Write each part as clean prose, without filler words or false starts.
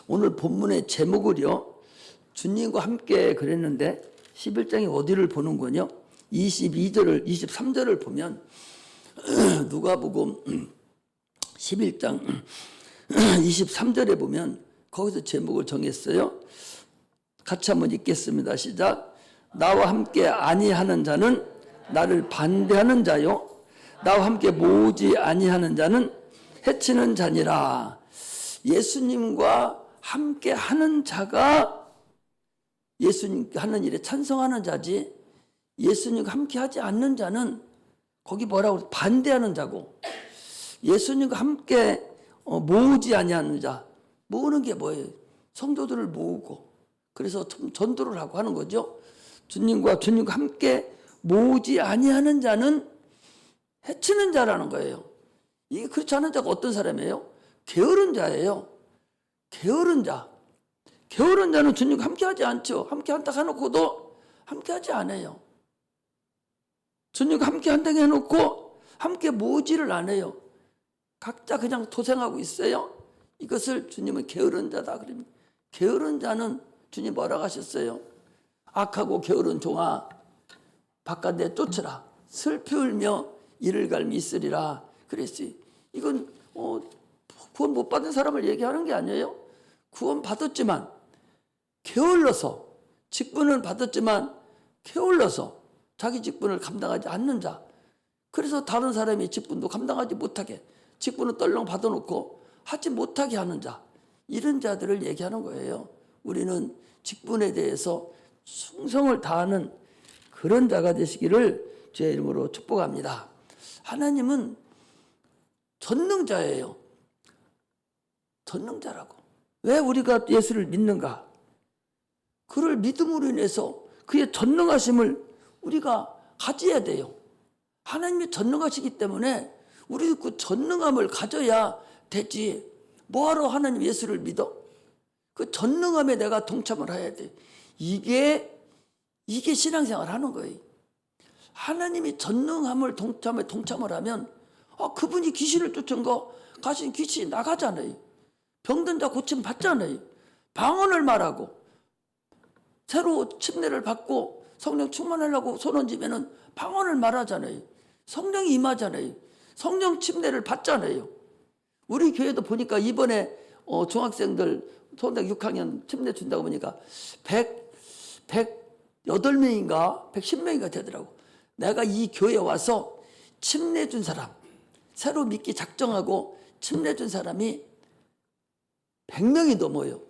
오늘 본문의 제목을요, 주님과 함께 그랬는데 11장이 어디를 보는 거냐? 22절을 23절을 보면 누가복음 11장 23절에 보면 거기서 제목을 정했어요. 같이 한번 읽겠습니다. 시작. 나와 함께 아니하는 자는 나를 반대하는 자요, 나와 함께 모으지 아니하는 자는 해치는 자니라. 예수님과 함께 하는 자가 예수님 하는 일에 찬성하는 자지, 예수님과 함께 하지 않는 자는 거기 뭐라고 반대하는 자고, 예수님과 함께 모으지 아니하는 자, 모으는 게 뭐예요? 성도들을 모으고, 그래서 전도를 하고 하는 거죠. 주님과 함께 모으지 아니하는 자는 해치는 자라는 거예요. 이게 그렇지 않은 자가 어떤 사람이에요? 게으른 자예요. 게으른 자. 게으른 자는 주님과 함께 하지 않죠. 함께 한다 해놓고도 함께 하지 않아요. 주님과 함께 한다고 해놓고 함께 모으지를 않아요. 각자 그냥 도생하고 있어요. 이것을 주님은 게으른 자다 그럽니다. 게으른 자는 주님 뭐라고 하셨어요? 악하고 게으른 종아, 바깥 내쫓으라. 슬피 울며 이를 갈미 있으리라 그랬어요. 이건 구원 못 받은 사람을 얘기하는 게 아니에요. 구원 받았지만 게을러서, 직분을 받았지만 게을러서 자기 직분을 감당하지 않는 자, 그래서 다른 사람이 직분도 감당하지 못하게 직분을 떨렁 받아놓고 하지 못하게 하는 자, 이런 자들을 얘기하는 거예요. 우리는 직분에 대해서 충성을 다하는 그런 자가 되시기를 주의 이름으로 축복합니다. 하나님은 전능자예요. 전능자라고. 왜 우리가 예수를 믿는가? 그를 믿음으로 인해서 그의 전능하심을 우리가 가져야 돼요. 하나님이 전능하시기 때문에 우리 그 전능함을 가져야 되지. 뭐하러 하나님 예수를 믿어? 그 전능함에 내가 동참을 해야 돼. 이게 신앙생활 하는 거예요. 하나님이 전능함을 동참을 하면 그분이 귀신을 쫓은 거 가신 귀신이 나가잖아요. 병든 자 고침 받잖아요. 방언을 말하고 새로 침례를 받고 성령 충만하려고 손 얹으면 방언을 말하잖아요. 성령이 임하잖아요. 성령 침례를 받잖아요. 우리 교회도 보니까 이번에 중학생들 초등학교 6학년 침례 준다고 보니까 108명인가 110명인가 되더라고. 내가 이 교회에 와서 침례 준 사람, 새로 믿기 작정하고 침례 준 사람이 100명이 넘어요.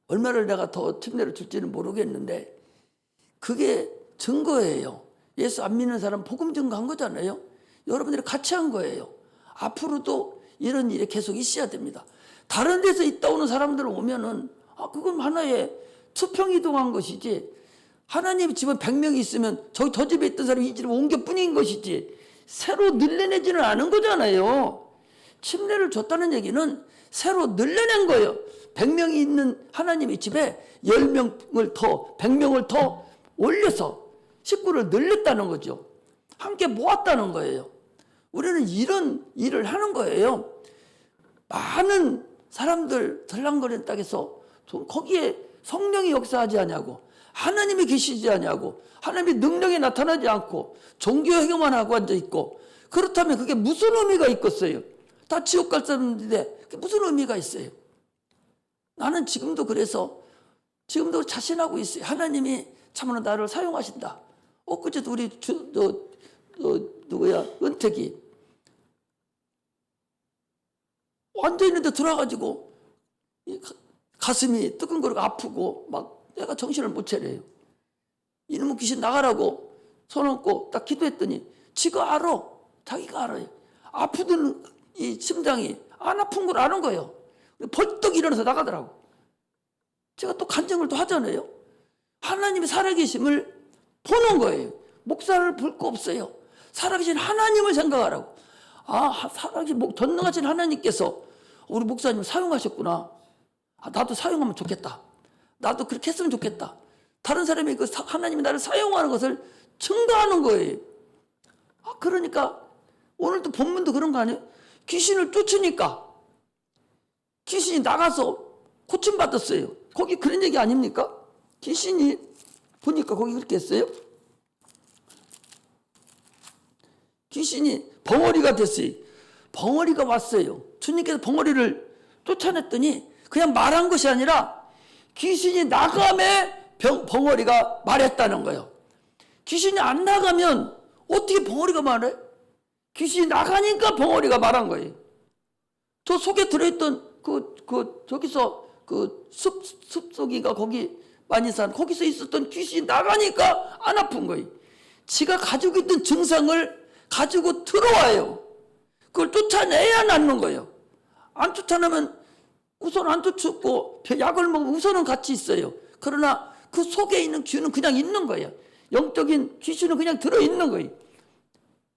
얼마를 내가 더 침례를 줄지는 모르겠는데 그게 증거예요. 예수 안 믿는 사람 복음 증거한 거잖아요. 여러분들이 같이 한 거예요. 앞으로도 이런 일이 계속 있어야 됩니다. 다른 데서 있다 오는 사람들 오면은 그건 하나의 수평 이동한 것이지, 하나님 집에 100명이 있으면 저기 저 집에 있던 사람이 이 집으로 옮겨 뿐인 것이지 새로 늘려내지는 않은 거잖아요. 침례를 줬다는 얘기는 새로 늘려낸 거예요. 100명이 있는 하나님의 집에 10명을 더, 100명을 더 올려서 식구를 늘렸다는 거죠. 함께 모았다는 거예요. 우리는 이런 일을 하는 거예요. 많은 사람들 들랑거리는 땅에서 거기에 성령이 역사하지 않냐고, 하나님이 계시지 않냐고, 하나님의 능력이 나타나지 않고 종교 행위만 하고 앉아있고, 그렇다면 그게 무슨 의미가 있겠어요? 다 지옥 갈 사람인데 그게 무슨 의미가 있어요? 나는 지금도 그래서 지금도 자신하고 있어요. 하나님이 참으로 나를 사용하신다. 엊그제도 우리 누구야? 은택이 앉아있는데 들어와가지고 가슴이 뜨끈거리고 아프고 막 내가 정신을 못 차려요. 이놈의 귀신 나가라고 손 얹고 딱 기도했더니 지가 알아. 자기가 알아요. 아프던 이 심장이 안 아픈 걸 아는 거예요. 벌떡 일어나서 나가더라고. 제가 또 간증을 또 하잖아요. 하나님이 살아계심을 보는 거예요. 목사를 볼 거 없어요. 살아계신 하나님을 생각하라고. 살아계신 전능하신 하나님께서 우리 목사님을 사용하셨구나. 나도 사용하면 좋겠다. 나도 그렇게 했으면 좋겠다. 다른 사람이 하나님이 나를 사용하는 것을 증거하는 거예요. 그러니까 오늘도 본문도 그런 거 아니에요? 귀신을 쫓으니까 귀신이 나가서 고침받았어요. 거기 그런 얘기 아닙니까? 귀신이 보니까 거기 그렇게 했어요. 귀신이 벙어리가 됐어요. 벙어리가 왔어요. 주님께서 벙어리를 쫓아냈더니 그냥 말한 것이 아니라 귀신이 나감에 벙어리가 말했다는 거예요. 귀신이 안 나가면 어떻게 벙어리가 말해? 귀신이 나가니까 벙어리가 말한 거예요. 저 속에 들어있던 저기서 숲속이가 거기 많이 산 거기서 있었던 귀신이 나가니까 안 아픈 거예요. 지가 가지고 있던 증상을 가지고 들어와요. 그걸 쫓아내야 낫는 거예요. 안 쫓아내면 우선 안 쫓고 약을 먹으면 우선은 같이 있어요. 그러나 그 속에 있는 귀는 그냥 있는 거예요. 영적인 귀신은 그냥 들어있는 거예요.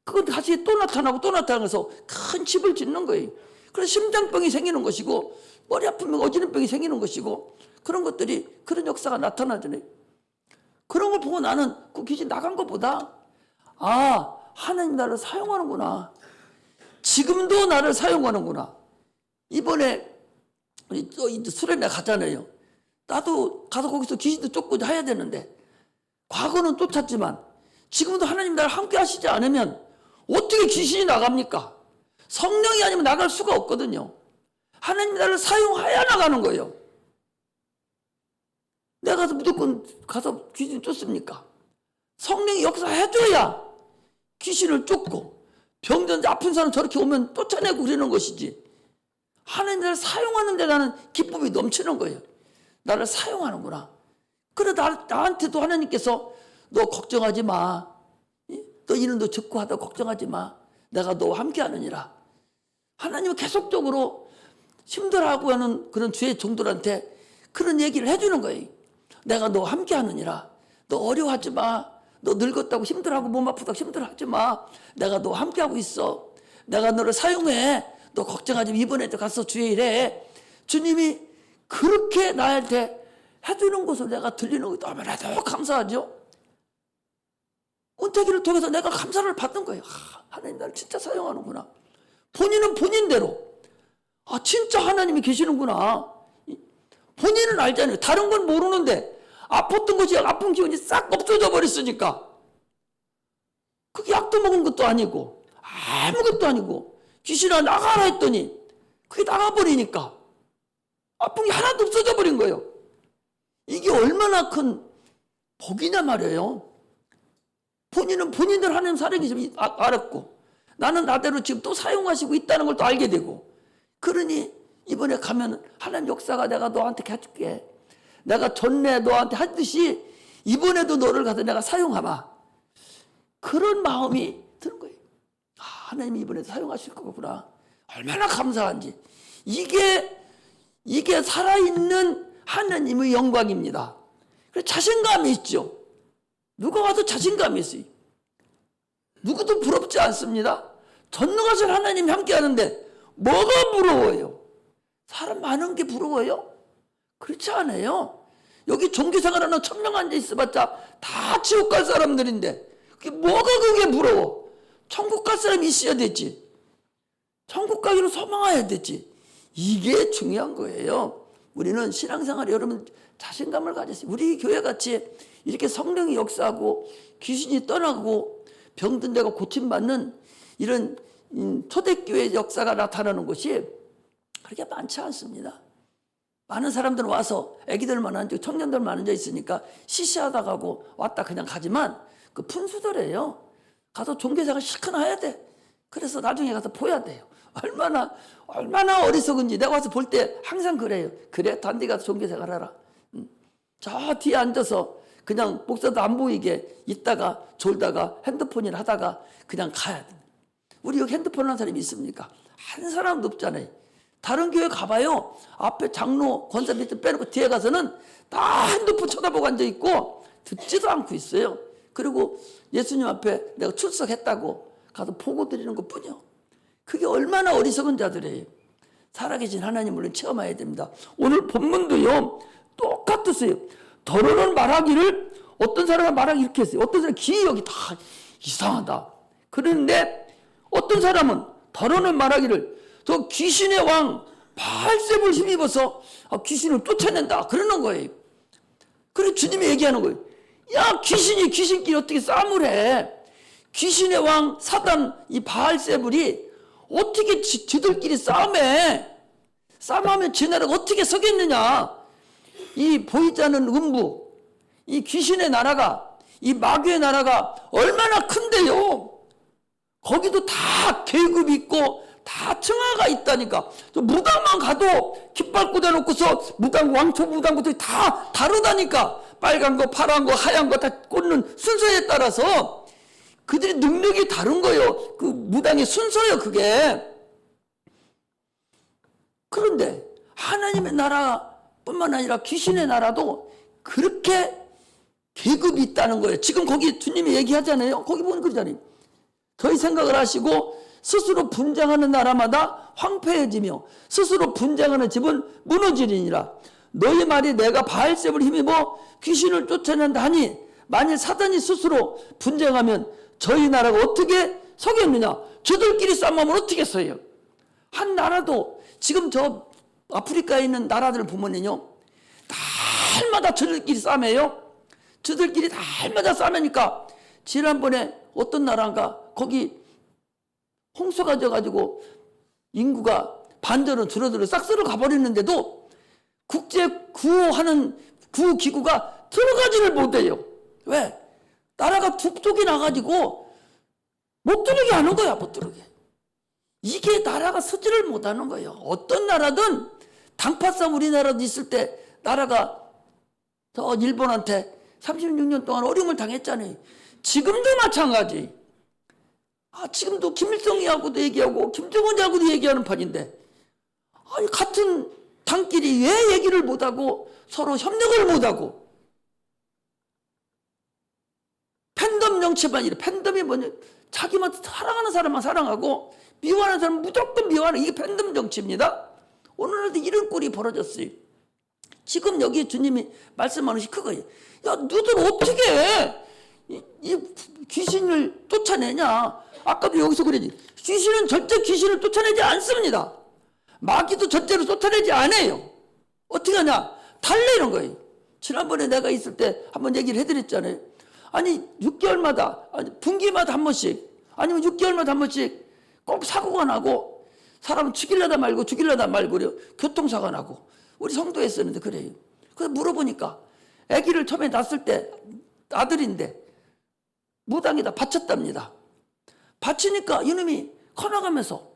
그건 다시 또 나타나고 또 나타나서 큰 집을 짓는 거예요. 그래서 심장병이 생기는 것이고 머리 아프면 어지는 병이 생기는 것이고 그런 것들이 그런 역사가 나타나잖아요. 그런 걸 보고 나는 그 귀신 나간 것보다 하나님 나를 사용하는구나. 지금도 나를 사용하는구나. 이번에 우리 또 수련회 가잖아요. 나도 가서 거기서 귀신도 쫓고 해야 되는데 과거는 쫓았지만 지금도 하나님 나를 함께 하시지 않으면 어떻게 귀신이 나갑니까? 성령이 아니면 나갈 수가 없거든요. 하나님 나를 사용해야 나가는 거예요. 내가 가서 무조건 가서 귀신 쫓습니까? 성령이 역사해줘야 귀신을 쫓고 병든 아픈 사람 저렇게 오면 쫓아내고 그러는 것이지. 하나님 나를 사용하는데 나는 기쁨이 넘치는 거예요. 나를 사용하는구나. 그래 나한테도 하나님께서 너 걱정하지 마. 너 이름도 적고 하다 걱정하지 마. 내가 너와 함께 하느니라. 하나님은 계속적으로 힘들어하고 하는 그런 주의 종들한테 그런 얘기를 해주는 거예요. 내가 너와 함께 하느니라. 너 어려워하지 마. 너 늙었다고 힘들어하고 몸 아프다고 힘들어하지 마. 내가 너와 함께 하고 있어. 내가 너를 사용해. 너 걱정하지 마. 이번에도 가서 주의 일해. 주님이 그렇게 나한테 해주는 것을 내가 들리는 거 너무나도 감사하죠. 은퇴기를 통해서 내가 감사를 받는 거예요. 하나님 나를 진짜 사용하는구나. 본인은 본인대로 진짜 하나님이 계시는구나. 본인은 알잖아요. 다른 건 모르는데 아팠던 것이 아픈 기운이 싹 없어져 버렸으니까 그게 약도 먹은 것도 아니고 아무것도 아니고 귀신아 나가라 했더니 그게 나가버리니까 아픈 게 하나도 없어져 버린 거예요. 이게 얼마나 큰 복이냐 말이에요. 본인은 본인들 하나님 사랑이 알았고 나는 나대로 지금 또 사용하시고 있다는 걸 또 알게 되고 그러니 이번에 가면 하나님 역사가 내가 너한테 해줄게. 내가 전에 너한테 하듯이 이번에도 너를 가서 내가 사용하마. 그런 마음이 드는 거예요. 하나님이 이번에도 사용하실 거구나. 얼마나 감사한지. 이게 살아있는 하나님의 영광입니다. 그래서 자신감이 있죠. 누가 와도 자신감이 있어요. 누구도 부럽지 않습니다. 전능하신 하나님이 함께 하는데 뭐가 부러워요? 사람 많은 게 부러워요? 그렇지 않아요. 여기 종교생활하는 1000명 앉아 있어봤자 다 지옥 갈 사람들인데 그게 부러워? 천국 갈 사람이 있어야 되지. 천국 가기로 소망해야 되지. 이게 중요한 거예요. 우리는 신앙생활에 여러분 자신감을 가졌어요. 우리 교회같이 이렇게 성령이 역사하고 귀신이 떠나고 병든 데가 고침받는 이런 초대교회 역사가 나타나는 것이 그렇게 많지 않습니다. 많은 사람들 와서 애기들만 앉아 청년들만 앉아 있으니까 시시하다 가고 왔다 그냥 가지만 그 푼수더래요. 가서 종교생활 실컷 해야 돼. 그래서 나중에 가서 보야 돼요. 얼마나 어리석은지 내가 와서 볼 때 항상 그래요. 그래 단디 가서 종교생활 하라. 저 뒤에 앉아서 그냥 목사도 안 보이게 있다가 졸다가 핸드폰을 하다가 그냥 가야 돼. 우리 여기 핸드폰 하는 사람이 있습니까? 한 사람도 없잖아요. 다른 교회 가봐요. 앞에 장로 권사 밑에 빼놓고 뒤에 가서는 다 핸드폰 쳐다보고 앉아있고 듣지도 않고 있어요. 그리고 예수님 앞에 내가 출석했다고 가서 보고 드리는 것뿐이요. 그게 얼마나 어리석은 자들이에요. 살아계신 하나님을 체험해야 됩니다. 오늘 본문도요 똑같았어요. 더러는 말하기를 어떤 사람은 말하기 이렇게 했어요. 어떤 사람은 기억이 다 이상하다. 그런데 어떤 사람은 더러는 말하기를 저 귀신의 왕 바알세불 힘입어서 귀신을 쫓아낸다 그러는 거예요. 그래서 주님이 얘기하는 거예요. 야, 귀신이 귀신끼리 어떻게 싸움을 해? 귀신의 왕 사단 이 바알세불이 어떻게 지들끼리 싸움해? 싸움하면 지 나라가 어떻게 서겠느냐? 이 보이지 않는 음부, 이 귀신의 나라가, 이 마귀의 나라가 얼마나 큰데요? 거기도 다 계급이 있고 다 층화가 있다니까. 무당만 가도 깃발 꽂아놓고서 무당, 왕초 무당부터 다 다르다니까. 빨간 거, 파란 거, 하얀 거 다 꽂는 순서에 따라서 그들이 능력이 다른 거예요. 그 무당의 순서예요, 그게. 그런데 하나님의 나라뿐만 아니라 귀신의 나라도 그렇게 계급이 있다는 거예요. 지금 거기 주님이 얘기하잖아요. 거기 보면 그러잖아요. 저희 생각을 하시고 스스로 분쟁하는 나라마다 황폐해지며 스스로 분쟁하는 집은 무너지리니라. 너희 말이 내가 바알세불 힘입어 귀신을 쫓아낸다 하니 만일 사단이 스스로 분쟁하면 저희 나라가 어떻게 서겠느냐? 저들끼리 싸움하면 어떻게 써요? 한 나라도 지금 저 아프리카에 있는 나라들을 보면요, 날마다 저들끼리 싸움해요. 저들끼리 날마다 싸우니까 지난번에 어떤 나라인가 거기 홍수가 져가지고 인구가 반대로 줄어들어 싹쓸어 가버렸는데도 국제 구호하는 구호기구가 들어가지를 못해요. 왜? 나라가 북쪽이 나가지고 못 들어오게 하는 거야. 못 들어오게. 이게 나라가 서지를 못하는 거예요. 어떤 나라든 당파싸움 우리나라도 있을 때 나라가 저 일본한테 36년 동안 어려움을 당했잖아요. 지금도 마찬가지. 지금도 김일성이하고도 얘기하고 김정은이하고도 얘기하는 판인데 같은 당끼리 왜 얘기를 못하고 서로 협력을 못하고 팬덤 정치만 이래. 팬덤이 뭐냐? 자기만 사랑하는 사람만 사랑하고 미워하는 사람은 무조건 미워하는 이게 팬덤 정치입니다. 오늘날도 이런 꼴이 벌어졌어요. 지금 여기 주님이 말씀하는 것이 그거예요. 야, 너들 어떻게 해? 이 귀신을 쫓아내냐? 아까도 여기서 그러지. 귀신은 절대 귀신을 쫓아내지 않습니다. 마귀도 절대로 쫓아내지 않아요. 어떻게 하냐? 달래는 거예요. 지난번에 내가 있을 때 한번 얘기를 해드렸잖아요. 아니 6개월마다 아니 분기마다 한 번씩 아니면 6개월마다 한 번씩 꼭 사고가 나고 사람 죽이려다 말고 그래요. 교통사고가 나고 우리 성도에 했었는데 그래요. 그래서 물어보니까 아기를 처음에 낳았을 때 아들인데 무당에다 바쳤답니다. 바치니까 이놈이 커나가면서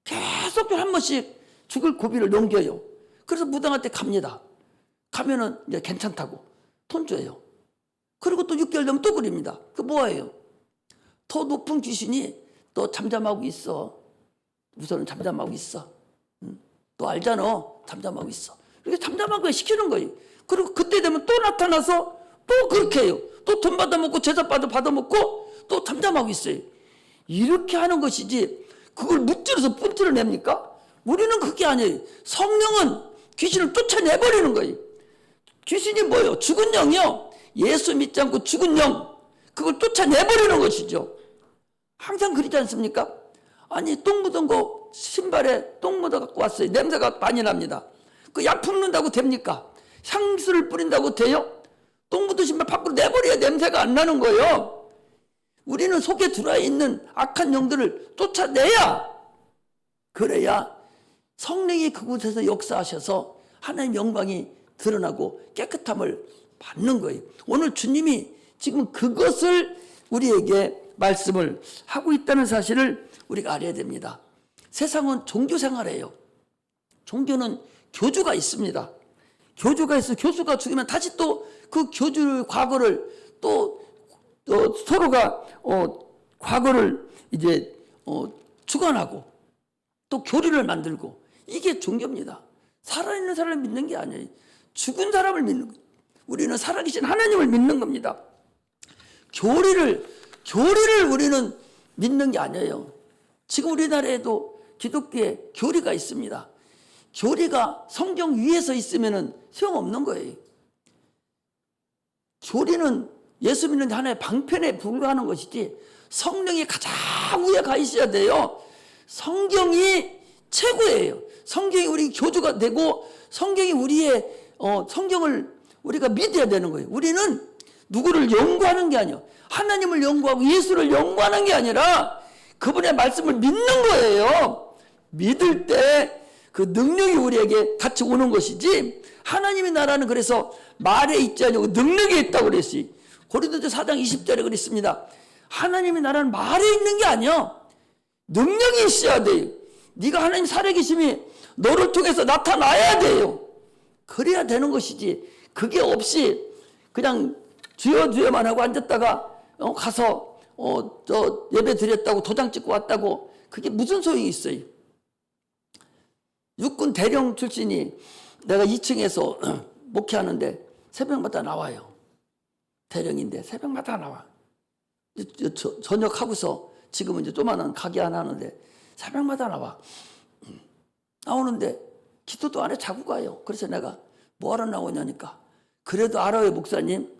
계속 한 번씩 죽을 고비를 넘겨요. 그래서 무당한테 갑니다. 가면은 이제 괜찮다고 돈 줘요. 그리고 또 6개월 되면 또 그립니다. 그 뭐예요? 더 높은 귀신이 너 잠잠하고 있어. 우선은 잠잠하고 있어. 너 알잖아. 잠잠하고 있어. 이렇게 잠잠하고 시키는 거예요. 그리고 그때 되면 또 나타나서 또 그렇게 해요. 또 돈 받아먹고 제사 받아먹고 또 잠잠하고 있어요. 이렇게 하는 것이지 그걸 무찌러서 뿜질을 냅니까? 우리는 그게 아니에요. 성령은 귀신을 쫓아내버리는 거예요. 귀신이 뭐예요? 죽은 영이요. 예수 믿지 않고 죽은 영, 그걸 쫓아내버리는 것이죠. 항상 그러지 않습니까? 아니 똥 묻은 거 신발에 똥 묻어 갖고 왔어요. 냄새가 많이 납니다. 그 약 품는다고 됩니까? 향수를 뿌린다고 돼요? 똥 묻은 신발 밖으로 내버려야 냄새가 안 나는 거예요. 우리는 속에 들어있는 악한 영들을 쫓아내야, 그래야 성령이 그곳에서 역사하셔서 하나님의 영광이 드러나고 깨끗함을 받는 거예요. 오늘 주님이 지금 그것을 우리에게 말씀을 하고 있다는 사실을 우리가 알아야 됩니다. 세상은 종교 생활이에요. 종교는 교주가 있습니다. 교주가 있어. 교수가 죽으면 다시 또 그 교주의 과거를 또 서로가 과거를 이제 주관하고 또 교리를 만들고, 이게 종교입니다. 살아있는 사람을 믿는 게 아니에요. 죽은 사람을 믿는 거예요. 우리는 살아계신 하나님을 믿는 겁니다. 교리를 우리는 믿는 게 아니에요. 지금 우리나라에도 기독교에 교리가 있습니다. 교리가 성경 위에서 있으면 소용없는 거예요. 교리는 예수 믿는 하나의 방편에 불과하는 것이지 성령이 가장 위에 가 있어야 돼요. 성경이 최고예요. 성경이 우리 교주가 되고 성경이 우리의 성경을 우리가 믿어야 되는 거예요. 우리는 누구를 연구하는 게 아니에요. 하나님을 연구하고 예수를 연구하는 게 아니라 그분의 말씀을 믿는 거예요. 믿을 때 그 능력이 우리에게 같이 오는 것이지, 하나님의 나라는 그래서 말에 있지 않고 능력에 있다고 그랬어요. 고린도서 4장 20절에 그랬습니다. 하나님의 나라는 말에 있는 게 아니야. 능력이 있어야 돼요. 네가 하나님 살아계심이 너를 통해서 나타나야 돼요. 그래야 되는 것이지, 그게 없이 그냥 주여 주여만 하고 앉았다가 가서 저 예배 드렸다고 도장 찍고 왔다고 그게 무슨 소용이 있어요. 육군 대령 출신이 내가 2층에서 목회하는데 새벽마다 나와요. 대령인데 새벽마다 나와. 전역하고서 지금은 이제 조만한 가게 하나 하는데 새벽마다 나와. 나오는데 기도도 안 해 자고 가요. 그래서 내가 뭐하러 나오냐니까, 그래도 알아요 목사님,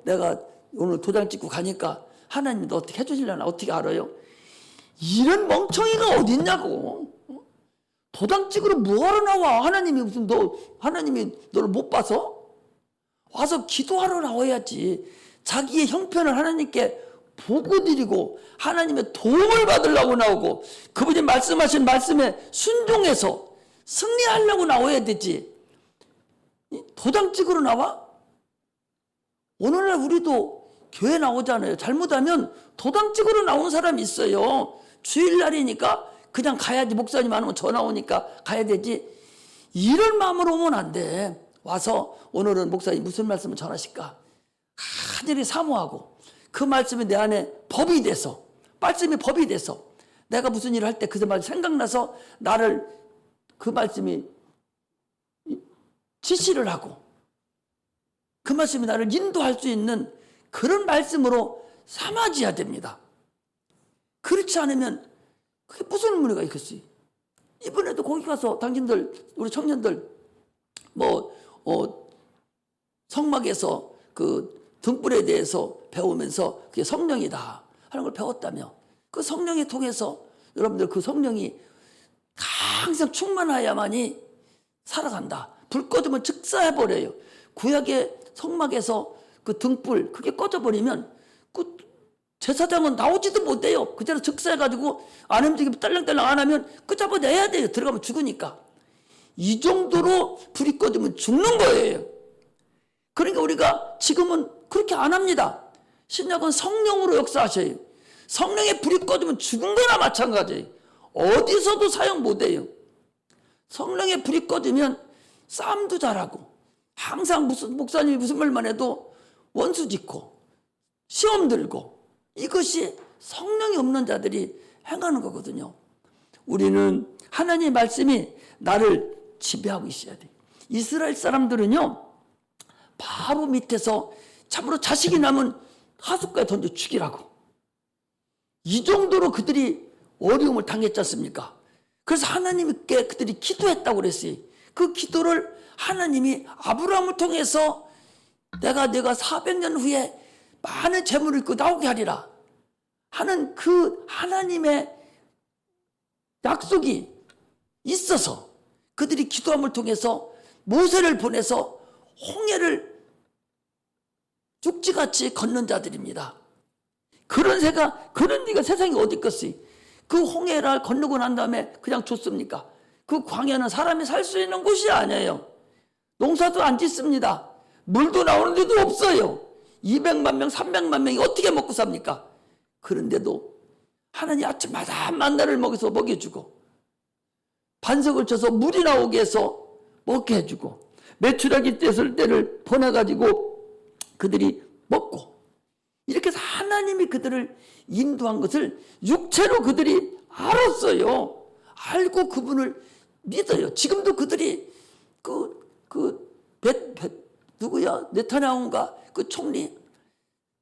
내가 오늘 도장 찍고 가니까 하나님이 너 어떻게 해주시려나 어떻게 알아요? 이런 멍청이가 어딨냐고. 도장 찍으러 뭐하러 나와? 하나님이 너를 못 봐서? 와서 기도하러 나와야지. 자기의 형편을 하나님께 보고 드리고 하나님의 도움을 받으려고 나오고 그분이 말씀하신 말씀에 순종해서 승리하려고 나와야 되지. 도장 찍으러 나와? 오늘날 우리도 교회 나오잖아요. 잘못하면 도장 찍으러 나오는 사람이 있어요. 주일날이니까 그냥 가야지, 목사님 안 오면 전화 오니까 가야 되지. 이런 마음으로 오면 안 돼. 와서 오늘은 목사님 무슨 말씀을 전하실까 간절히 사모하고 그 말씀이 내 안에 법이 돼서, 말씀이 법이 돼서 내가 무슨 일을 할 때 그 말이 생각나서 나를 그 말씀이 지시를 하고 그 말씀이 나를 인도할 수 있는 그런 말씀으로 삼아져야 됩니다. 그렇지 않으면 그게 무슨 의미가 있겠어요? 이번에도 거기 가서 당신들, 우리 청년들 성막에서 그 등불에 대해서 배우면서 그게 성령이다 하는 걸 배웠다며, 그 성령에 통해서 여러분들 그 성령이 항상 충만해야만이 살아간다. 불 꺼지면 즉사해버려요. 구약의 성막에서 그 등불 그게 꺼져버리면 그 제사장은 나오지도 못해요. 그대로 즉사해가지고 안 움직이면 딸랑딸랑 안 하면 끄잡아내야 돼요. 들어가면 죽으니까. 이 정도로 불이 꺼지면 죽는 거예요. 그러니까 우리가 지금은 그렇게 안 합니다. 신약은 성령으로 역사하셔요. 성령의 불이 꺼지면 죽은 거나 마찬가지예요. 어디서도 사용 못해요. 성령의 불이 꺼지면 싸움도 잘하고 항상 목사님이 무슨 말만 해도 원수 짓고 시험 들고, 이것이 성령이 없는 자들이 행하는 거거든요. 우리는 하나님의 말씀이 나를 지배하고 있어야 돼. 이스라엘 사람들은요, 바로 밑에서 참으로 자식이 나면 하숫가에 던져 죽이라고, 이 정도로 그들이 어려움을 당했지 않습니까? 그래서 하나님께 그들이 기도했다고 그랬어요. 그 기도를 하나님이 아브라함을 통해서 내가 400년 후에 많은 재물을 입고 나오게 하리라 하는 그 하나님의 약속이 있어서 그들이 기도함을 통해서 모세를 보내서 홍해를 죽지같이 걷는 자들입니다. 그런 네가 세상에 어디 있겠어요? 그 홍해를 건너고 난 다음에 그냥 좋습니까? 그 광야는 사람이 살 수 있는 곳이 아니에요. 농사도 안 짓습니다. 물도 나오는 데도 없어요. 200만 명, 300만 명이 어떻게 먹고 삽니까? 그런데도 하나님 아침마다 만나를 먹여주고 반석을 쳐서 물이 나오게 해서 먹게 해주고 메추라기 떼을 때를 보내가지고 그들이 먹고, 이렇게 해서 하나님이 그들을 인도한 것을 육체로 그들이 알았어요. 알고 그분을 믿어요. 지금도 그들이 누구야? 네타냐후인가? 그 총리.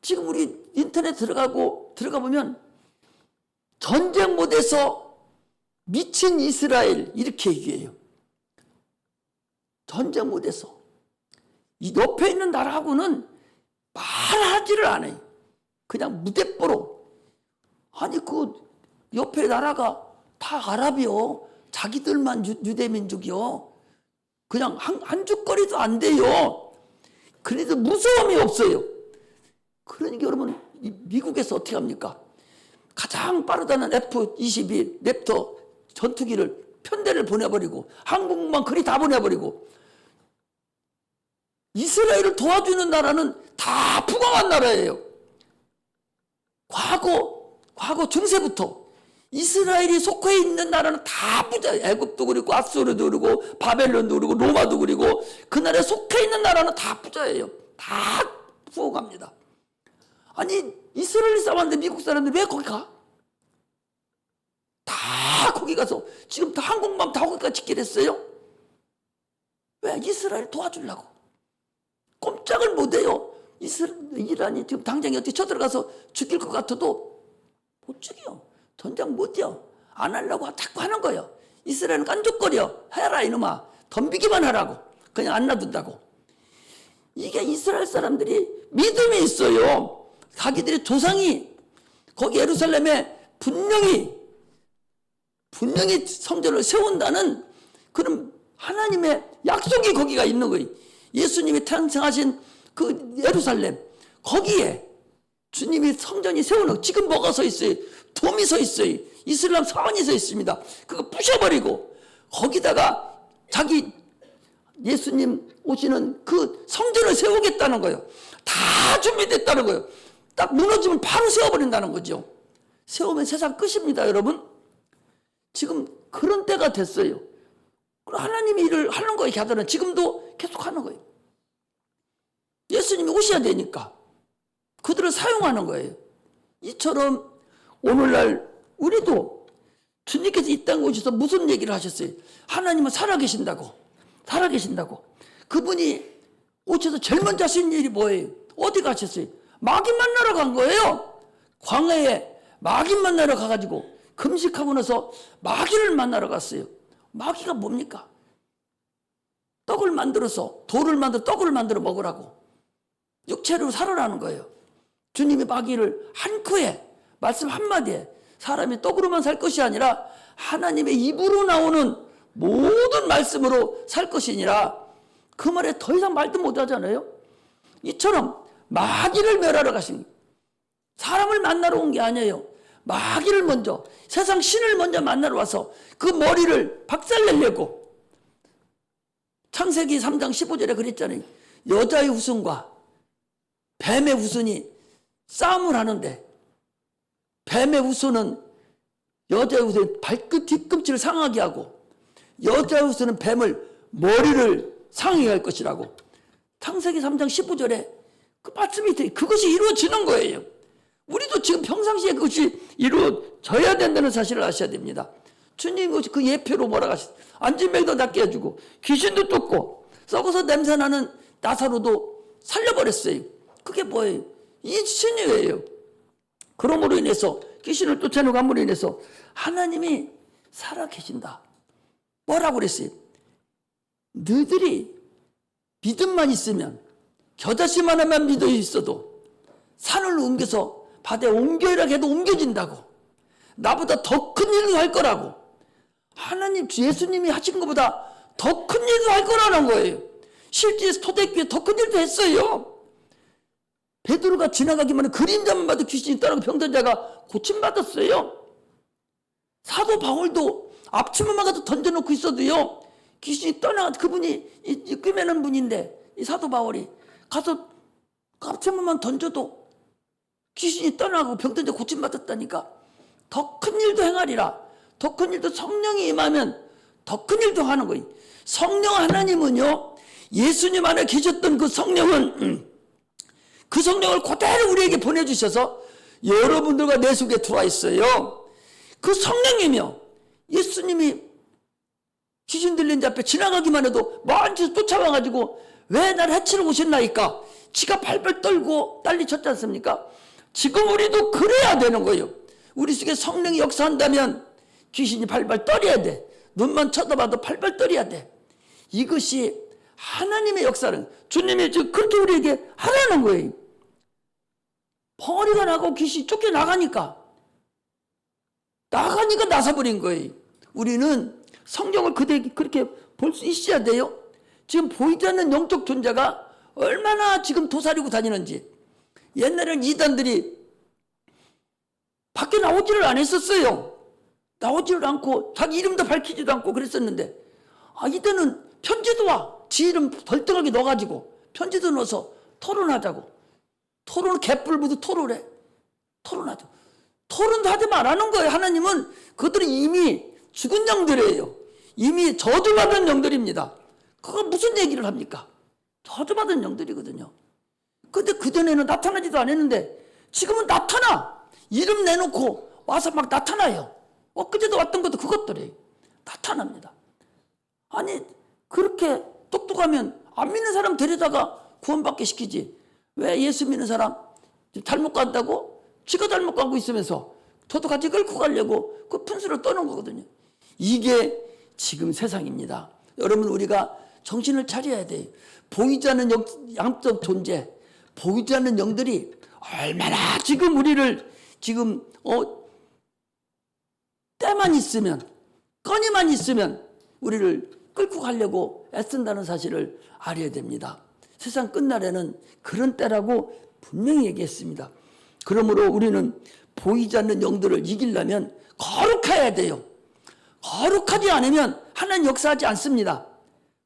지금 우리 인터넷 들어가 보면 전쟁 못해서 미친 이스라엘 이렇게 얘기해요. 전쟁 못해서. 이 옆에 있는 나라하고는 말하지를 않아요. 그냥 무대뽀로. 아니 그 옆에 나라가 다 아랍이요. 자기들만 유대민족이요. 그냥 한 주거리도 안 돼요. 그래도 무서움이 없어요. 그러니까 여러분 미국에서 어떻게 합니까? 가장 빠르다는 F-22 랩터 전투기를 편대를 보내버리고 한국만 그리 다 보내버리고 이스라엘을 도와주는 나라는 다 부강한 나라예요. 과거 중세부터 이스라엘이 속해 있는 나라는 다 부자. 애굽도 그리고 아수르도 그리고 바벨론도 그리고 로마도 그리고 그 나라에 속해 있는 나라는 다 부자예요. 다 부어갑니다. 아니 이스라엘 사람인데 미국 사람들 왜 거기 가? 다 거기 가서 지금 다 한국만 다 거기까지 짓게 됐어요. 왜? 이스라엘 도와주려고. 꼼짝을 못해요. 이란이 지금 당장에 어떻게 쳐들어가서 죽일 것 같아도 못 죽여. 전쟁 못해요. 안 하려고 자꾸 하는 거예요. 이스라엘은 깐족거려. 해라 이놈아. 덤비기만 하라고. 그냥 안 놔둔다고. 이게 이스라엘 사람들이 믿음이 있어요. 자기들의 조상이 거기 예루살렘에 분명히 성전을 세운다는 그런 하나님의 약속이 거기가 있는 거예요. 예수님이 탄생하신 그 예루살렘 거기에 주님이 성전이 세우는 지금 뭐가 서 있어요? 돔이 서 있어요. 이슬람 사원이 서 있습니다. 그거 부셔버리고 거기다가 자기 예수님 오시는 그 성전을 세우겠다는 거예요. 다 준비됐다는 거예요. 딱 무너지면 바로 세워버린다는 거죠. 세우면 세상 끝입니다, 여러분. 지금 그런 때가 됐어요. 하나님이 일을 하는 거예요, 걔들은. 지금도 계속 하는 거예요. 예수님이 오셔야 되니까 그들을 사용하는 거예요. 이처럼 오늘날 우리도 주님께서 이 땅에 오셔서 무슨 얘기를 하셨어요? 하나님은 살아계신다고. 그분이 오셔서 제일 먼저 하신 일이 뭐예요? 어디 가셨어요? 마귀 만나러 간 거예요. 광야에 마귀 만나러 가가지고 금식하고 나서 마귀를 만나러 갔어요. 마귀가 뭡니까? 떡을 만들어서 떡을 만들어 먹으라고 육체로 살아라는 거예요. 주님이 마귀를 한 코에 말씀 한마디에 사람이 떡으로만 살 것이 아니라 하나님의 입으로 나오는 모든 말씀으로 살 것이니라. 그 말에 더 이상 말도 못하잖아요. 이처럼 마귀를 멸하러 가신 사람을 만나러 온 게 아니에요. 마귀를 먼저 세상 신을 먼저 만나러 와서 그 머리를 박살내려고 창세기 3장 15절에 그랬잖아요. 여자의 후손과 뱀의 후손이 싸움을 하는데 뱀의 후손은 여자의 후손이 발끝 뒤꿈치를 상하게 하고 여자의 후손은 뱀을 머리를 상하게 할 것이라고 창세기 3장 15절에 그 말씀이 있어요. 그것이 이루어지는 거예요. 우리도 지금 평상시에 그것이 이루어져야 된다는 사실을 아셔야 됩니다. 주님이 그 예표로 몰아가셨어요. 안진뱅이도 낫게 해주고 귀신도 쫓고 썩어서 냄새나는 나사로도 살려버렸어요. 그게 뭐예요? 이 신이에요. 그러므로 인해서 귀신을 쫓아내고 함으로 인해서 하나님이 살아계신다. 뭐라고 그랬어요? 너희들이 믿음만 있으면 겨자씨만 하나만 믿어 있어도 산을 옮겨서 바다에 옮겨이라 해도 옮겨진다고. 나보다 더 큰 일도 할 거라고. 하나님 예수님이 하신 것보다 더 큰 일도 할 거라는 거예요. 실제 초대교회 더 큰 일도 했어요. 베드로가 지나가기만 해 그림자만 봐도 귀신이 떠나고 병든 자가 고침받았어요. 사도 바울도 앞치마만 가서 던져놓고 있어도요 귀신이 떠나가. 그분이 이 꿰매는 분인데 이 사도 바울이 가서 앞치마만 던져도 귀신이 떠나고 병든 자 고침받았다니까. 더 큰 일도 행하리라. 더 큰 일도 성령이 임하면 더 큰 일도 하는 거예요. 성령 하나님은요 예수님 안에 계셨던 그 성령은 그 성령을 그대로 우리에게 보내주셔서 여러분들과 내 속에 들어와 있어요. 그 성령이며 예수님이 귀신 들린 자 앞에 지나가기만 해도 먼저 쫓아와가지고 왜 나를 해치러 오셨나이까 지가 발발 떨고 난리 쳤지 않습니까? 지금 우리도 그래야 되는 거예요. 우리 속에 성령이 역사한다면 귀신이 발발 떨어야 돼. 눈만 쳐다봐도 발발 떨어야 돼. 이것이 하나님의 역사는 주님이 지금 그렇게 우리에게 하라는 거예요. 벙어리가 나고 귀신이 쫓겨나가니까 나서버린 거예요. 우리는 성경을 그렇게 볼 수 있어야 돼요. 지금 보이지 않는 영적 존재가 얼마나 지금 도사리고 다니는지. 옛날에는 이단들이 밖에 나오지를 안 했었어요. 나오지를 않고 자기 이름도 밝히지도 않고 그랬었는데, 이때는 편지도 와. 지 이름 벌떡하게 넣어가지고 편지도 넣어서 토론하자고. 토론은 개뿔 묻어 토론해. 토론하자. 토론도 하지 말라는 거예요. 하나님은 그들은 이미 죽은 영들이에요. 이미 저주받은 영들입니다. 그거 무슨 얘기를 합니까? 저주받은 영들이거든요. 근데 그전에는 나타나지도 않았는데 지금은 나타나. 이름 내놓고 와서 막 나타나요. 엊그제도 왔던 것도 그것들이에요. 나타납니다. 아니 그렇게 똑똑하면 안 믿는 사람 데려다가 구원받게 시키지. 왜 예수 믿는 사람 잘못 간다고? 지가 잘못 가고 있으면서 저도 같이 끌고 가려고 그 푼수를 떠는 거거든요. 이게 지금 세상입니다. 여러분 우리가 정신을 차려야 돼요. 보이지 않는 양적 존재, 보이지 않는 영들이 얼마나 지금 우리를 지금 때만 있으면, 건이만 있으면 우리를 끌고 가려고 애쓴다는 사실을 알아야 됩니다. 세상 끝날에는 그런 때라고 분명히 얘기했습니다. 그러므로 우리는 보이지 않는 영들을 이기려면 거룩해야 돼요. 거룩하지 않으면 하나님 역사하지 않습니다.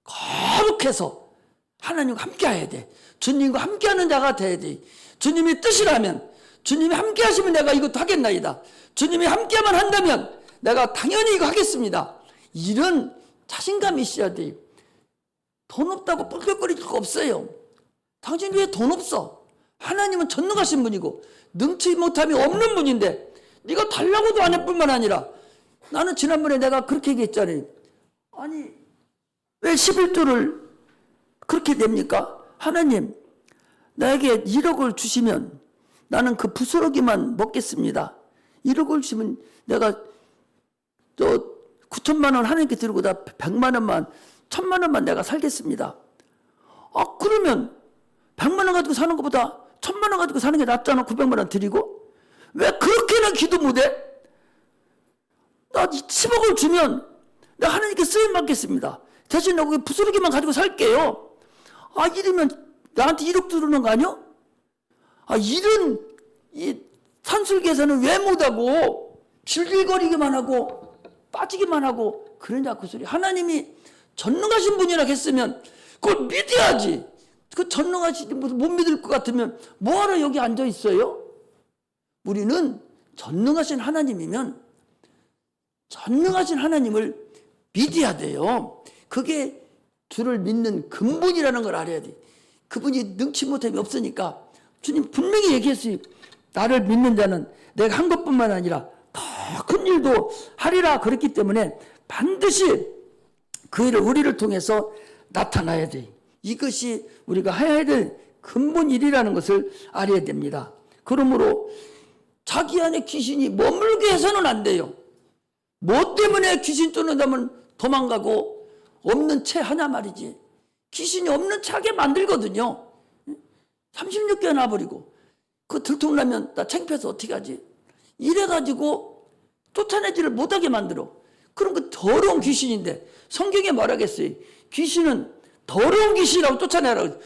거룩해서 하나님과 함께해야 돼. 주님과 함께하는 자가 돼야 돼. 주님의 뜻이라면, 주님이 함께하시면 내가 이것도 하겠나이다. 주님이 함께만 한다면 내가 당연히 이거 하겠습니다. 이런 자신감이 있어야 돼요. 돈 없다고 뻘뻘거릴 거 없어요. 당신 왜 돈 없어? 하나님은 전능하신 분이고 능치 못함이 없는 분인데 네가 달라고도 안 할 뿐만 아니라, 나는 지난번에 내가 그렇게 얘기했잖아요. 아니 왜 11조를 그렇게 냅니까? 하나님 나에게 1억을 주시면 나는 그 부스러기만 먹겠습니다. 1억을 주시면 내가 9천만 원 하나님께 드리고 나 100만 원만 1000만 원만 내가 살겠습니다. 그러면 100만 원 가지고 사는 것보다 1000만 원 가지고 사는 게 낫잖아. 900만 원 드리고. 왜 그렇게는 기도 못해? 나 10억을 주면 내가 하나님께 쓰임 받겠습니다. 대신 내가 부스러기만 가지고 살게요. 이러면 나한테 1억 주는 거 아니야? 이런 이 산술계산은 왜 못하고 질질거리기만 하고 빠지기만 하고 그러냐 그 소리. 하나님이 전능하신 분이라 했으면 그걸 믿어야지. 그 전능하시지 못 믿을 것 같으면 뭐하러 여기 앉아 있어요? 우리는 전능하신 하나님이면 전능하신 하나님을 믿어야 돼요. 그게 주를 믿는 근본이라는 걸 알아야 돼. 그분이 능치 못함이 없으니까 주님 분명히 얘기했어요. 나를 믿는 자는 내가 한 것뿐만 아니라 더 큰 일도 하리라. 그랬기 때문에 반드시 그 일을 우리를 통해서 나타나야 돼. 이것이 우리가 해야 될 근본 일이라는 것을 알아야 됩니다. 그러므로 자기 안에 귀신이 머물게 해서는 안 돼요. 뭐 때문에 귀신 쫓는다면 도망가고 없는 채 하냐 말이지. 귀신이 없는 채 하게 만들거든요. 36개월 놔버리고 그 들통나면 나 창피해서 어떻게 하지? 이래가지고 쫓아내지를 못하게 만들어. 그럼 그 더러운 귀신인데 성경에 말하겠어요. 귀신은 더러운 귀신이라고 쫓아내라고.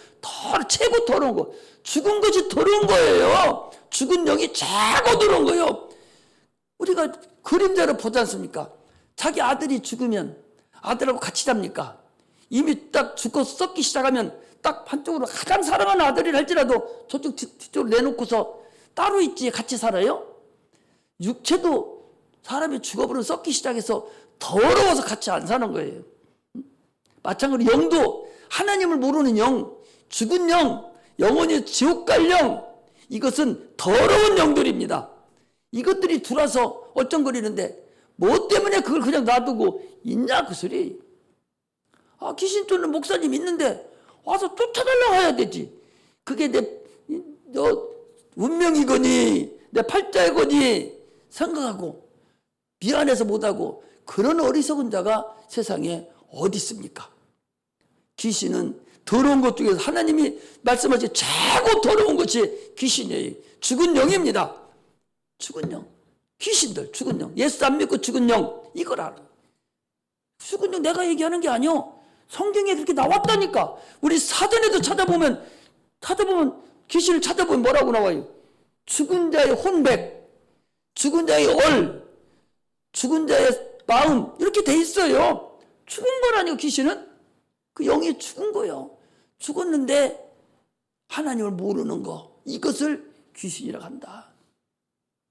최고 더러운 거. 죽은 것이 더러운 거예요. 죽은 영이 최고 더러운 거예요. 우리가 그림대로 보지 않습니까? 자기 아들이 죽으면 아들하고 같이 잡니까? 이미 딱 죽고 썩기 시작하면 딱 한쪽으로 가장 사랑하는 아들이라 할지라도 저쪽 뒤쪽으로 내놓고서 따로 있지 같이 살아요? 육체도 사람이 죽어버리면 썩기 시작해서 더러워서 같이 안 사는 거예요. 마찬가지로 영도 하나님을 모르는 영, 죽은 영, 영원히 지옥 갈 영, 이것은 더러운 영들입니다. 이것들이 들어와서 얼쩡거리는데 뭐 때문에 그걸 그냥 놔두고 있냐 그 소리. 귀신 쫓는 목사님 있는데 와서 쫓아달라고 해야 되지. 그게 너 운명이거니 내 팔자이거니 생각하고 미안해서 못하고 그런 어리석은 자가 세상에 어디 있습니까? 귀신은 더러운 것 중에서 하나님이 말씀하신 최고 더러운 것이 귀신이에요. 죽은 영입니다. 죽은 영. 귀신들 죽은 영. 예수 안 믿고 죽은 영. 이걸 알아. 죽은 영 내가 얘기하는 게 아니요. 성경에 그렇게 나왔다니까. 우리 사전에도 찾아보면 귀신을 찾아보면 뭐라고 나와요? 죽은 자의 혼백, 죽은 자의 얼, 죽은 자의 마음 이렇게 돼 있어요. 죽은 거라니요. 귀신은 그 영이 죽은 거예요. 죽었는데 하나님을 모르는 거, 이것을 귀신이라고 한다.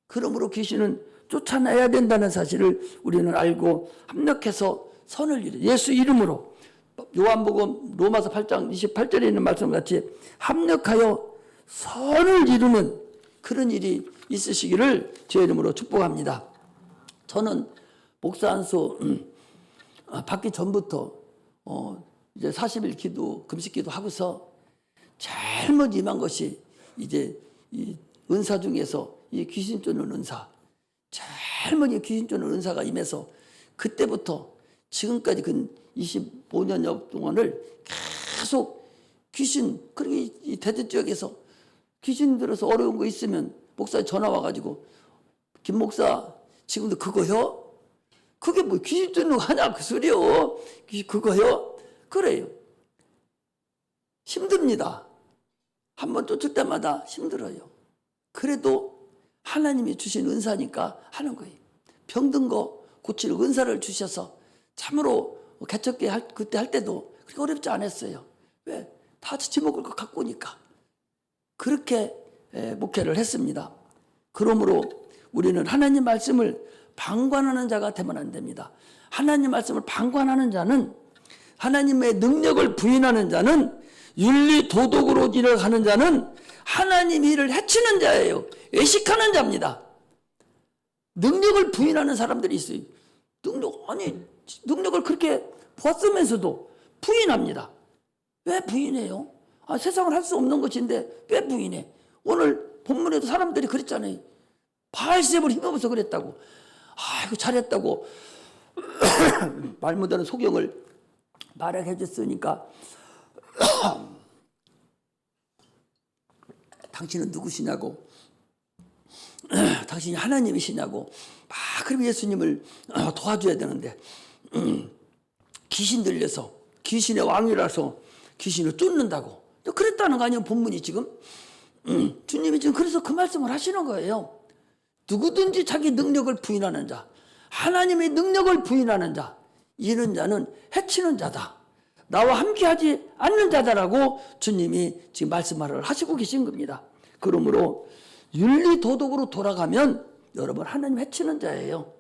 그러므로 귀신은 쫓아내야 된다는 사실을 우리는 알고 합력해서 선을 이루 예수 이름으로 요한복음 로마서 8장 28절에 있는 말씀 같이 합력하여 선을 이루는 그런 일이 있으시기를 주의 이름으로 축복합니다. 저는 목사 안수 받기 전부터 이제 40일 기도 금식 기도 하고서 제일 먼저 임한 것이 이제 이 은사 중에서 이 귀신 쫓는 은사, 제일 먼저 귀신 쫓는 은사가 임해서 그때부터 지금까지 근 25년여 동안을 계속 귀신, 그리고 이 대전 지역에서 귀신 들어서 어려운 거 있으면 목사에 전화 와가지고 김 목사 지금도 그거요? 그게 뭐 귀신 쫓는 거 하냐 그 소리요? 그거요? 그래요. 힘듭니다. 한번 쫓을 때마다 힘들어요. 그래도 하나님이 주신 은사니까 하는 거예요. 병든 거 고칠 은사를 주셔서 참으로 개척기 그때 할 때도 그렇게 어렵지 않았어요. 왜? 다 지목을 갖고 오니까. 그렇게 목회를 했습니다. 그러므로 우리는 하나님 말씀을 방관하는 자가 되면 안 됩니다. 하나님 말씀을 방관하는 자는, 하나님의 능력을 부인하는 자는, 윤리 도덕으로 일을 하는 자는 하나님 일을 해치는 자예요. 외식하는 자입니다. 능력을 부인하는 사람들이 있어요. 능력을 그렇게 보았으면서도 부인합니다. 왜 부인해요? 세상을 할 수 없는 것인데 왜 부인해? 오늘 본문에도 사람들이 그랬잖아요. 바알세불 힘없어서 그랬다고. 아이고 잘했다고 말 못하는 소경을 말하게 해줬으니까 당신은 누구시냐고, 당신이 하나님이시냐고 막 그럼 예수님을 도와줘야 되는데 귀신 들려서 귀신의 왕이라서 귀신을 쫓는다고 그랬다는 거 아니에요? 본문이 지금 주님이 지금 그래서 그 말씀을 하시는 거예요. 누구든지 자기 능력을 부인하는 자, 하나님의 능력을 부인하는 자, 이런 자는 해치는 자다, 나와 함께하지 않는 자다라고 주님이 지금 말씀을 하시고 계신 겁니다. 그러므로 윤리 도덕으로 돌아가면 여러분 하나님 해치는 자예요.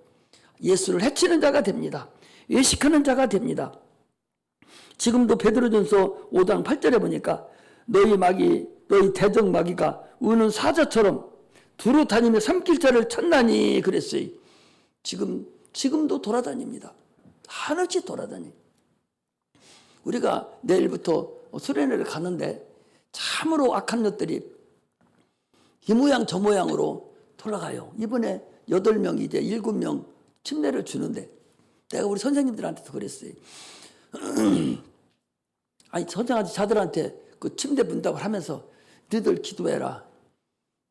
예수를 해치는 자가 됩니다. 외식하는 자가 됩니다. 지금도 베드로전서 5장 8절에 보니까 너희 대적 마귀가 우는 사자처럼 두루 다니며 삼킬 자를 찾나니 그랬어요. 지금도 돌아다닙니다. 한없이 돌아다니. 우리가 내일부터 수련회를 가는데 참으로 악한 것들이 이 모양 저 모양으로 돌아가요. 이번에 8명 이제 7명 침례를 주는데 내가 우리 선생님들한테도 그랬어요. 아니 선생한테 자들한테 그 침대 문답을 하면서 너희들 기도해라.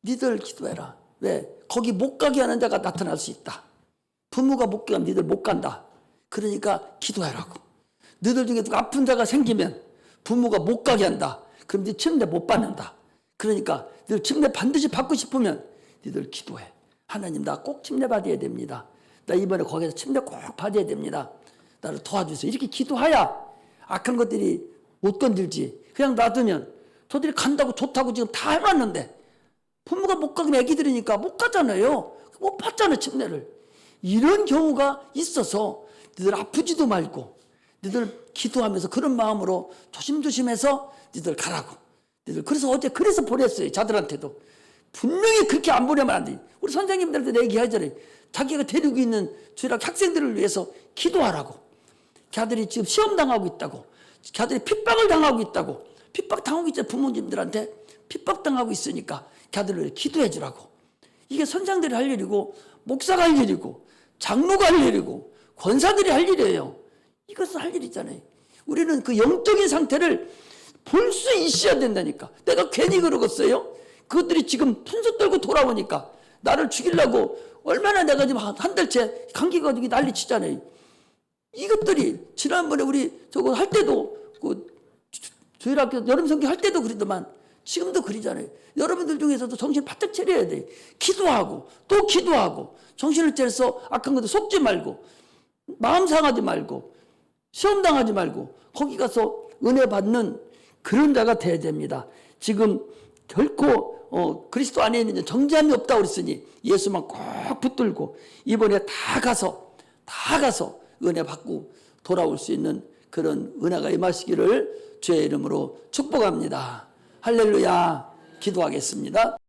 너희들 기도해라. 왜? 거기 못 가게 하는 자가 나타날 수 있다. 부모가 못 가면 너희들 못 간다. 그러니까 기도하라고. 너희들 중에 누가 아픈 자가 생기면 부모가 못 가게 한다. 그럼 네 침대 못 받는다. 그러니까 너희들 침대 반드시 받고 싶으면 너희들 기도해. 하나님 나 꼭 침대 받아야 됩니다. 나 이번에 거기서 침대 꼭 받아야 됩니다. 나를 도와주세요. 이렇게 기도해야 악한 것들이 못 건들지. 그냥 놔두면 저들이 간다고 좋다고 지금 다 해놨는데 부모가 못 가면 애기들이니까 못 가잖아요. 못 받잖아요 침례를. 이런 경우가 있어서 너희들 아프지도 말고 너희들 기도하면서 그런 마음으로 조심조심해서 너희들 가라고. 너희들 그래서 보냈어요. 자들한테도. 분명히 그렇게 안 보내면 안 돼. 우리 선생님들한테 얘기하잖아요. 자기가 데리고 있는 주일학 학생들을 위해서 기도하라고. 걔들이 지금 시험 당하고 있다고. 걔들이 핍박을 당하고 있다고. 핍박 당하고 있잖아요. 부모님들한테 핍박 당하고 있으니까 걔들을 기도해 주라고. 이게 선장들이 할 일이고 목사가 할 일이고 장로가 할 일이고 권사들이 할 일이에요. 이것은 할 일이잖아요. 우리는 그 영적인 상태를 볼 수 있어야 된다니까. 내가 괜히 그러겠어요? 그것들이 지금 분수 떨고 돌아오니까 나를 죽이려고 얼마나 내가 지금 한 달째 감기 가지고 난리 치잖아요. 이것들이 지난번에 우리 저거 할 때도 그 주일학교 여름 성경 할 때도 그러더만 지금도 그러잖아요. 여러분들 중에서도 정신 바짝 차려야 돼. 기도하고 또 기도하고 정신을 차려서 악한 것도 속지 말고 마음 상하지 말고 시험 당하지 말고 거기 가서 은혜 받는 그런 자가 돼야 됩니다. 지금 결코 그리스도 안에 있는 정죄함이 없다고 그랬으니 예수만 꼭 붙들고 이번에 다 가서 은혜 받고 돌아올 수 있는 그런 은혜가 임하시기를 주의 이름으로 축복합니다. 할렐루야. 기도하겠습니다.